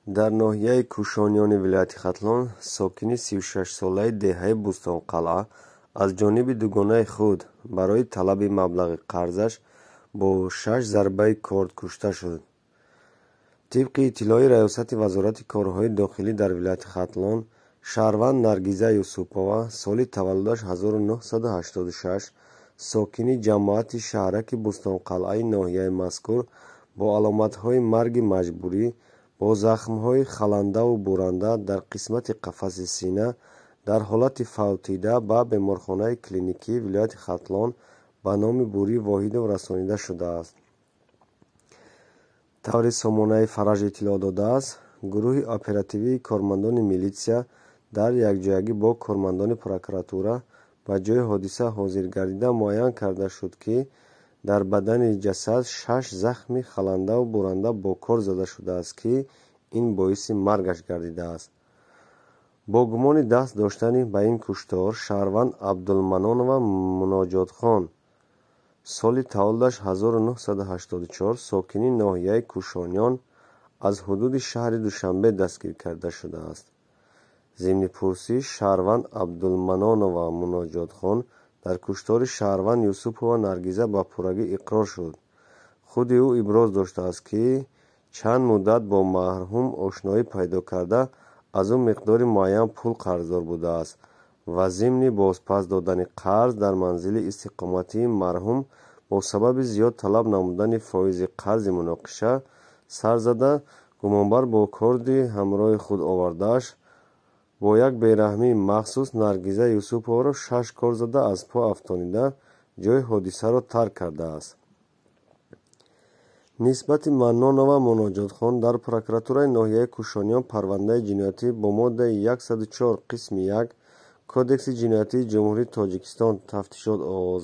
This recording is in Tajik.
дар ноҳияи кӯшониёни вилояти Хатлон сокини 36-солаи деҳаи Бӯстонқалъа аз ҷониби дугонаи худ барои талаби маблағи қарзаш бо 6 зарбаи корд кушта шуд. Тибқи иттилои раёсати Вазорати корҳои дохилӣ дар вилояти Хатлон, шаҳрванд Наргиза Юсупова соли таваллудаш 1986 сокини ҷамоати шаҳраки Бӯстонқалъаи ноҳияи мазкур бо аломатҳои марги маҷбурӣ бо захмҳои халандаву буранда дар қисмати қафаси сина дар ҳолати фавтида ба беморхонаи клиникии вилояти Хатлон ба номи Бурӣ Воҳидов расонида шудааст. таври сомонаи Фараж иттилоъ додааст, гурӯҳи оперативии кормандони милитсия дар якҷоягӣ бо кормандони прокуратура ба ҷои ҳодиса ҳозир гардида муайян карда шуд, ки дар бадани ҷасад 6 захми халандаву буранда бо кор зада шудааст, ки ин боиси маргаш гардидааст. бо гумони даст доштани ба ин куштор шаҳрванд Абдулманонова Муноҷотхон соли таваллудаш 1984 сокини ноҳияи Кӯшониён аз ҳудуди шаҳри Душанбе дастгир карда шудааст. зимни пурсиш шаҳрванд Абдулманонова Муноҷотхон дар куштори шаҳрванд Юсупова Наргиза ба пуррагӣ иқрор шуд. худи ӯ иброз доштааст, ки чанд муддат бо марҳум ошноӣ пайдо карда аз ӯ миқдори муайян пул қарздор будааст ва зимни бозпас додани қарз дар манзили истиқоматии марҳум бо сабаби зиёд талаб намудани фоизи қарзи муноқиша сар зада, гумонбар бо корди ҳамроҳи худ овардааш бо як бераҳмии махсус Наргиза Юсуповаро 6 кор зада аз по афтонида ҷои ҳодисаро тарк кардааст. нисбати Маннонова Муноҷотхон дар прокуратураи ноҳияи Кӯшониён парвандаи ҷиноятӣ бо моддаи 104 қисми 1 Кодекси ҷиноятии Ҷумҳурии Тоҷикистон тафтишот оғоз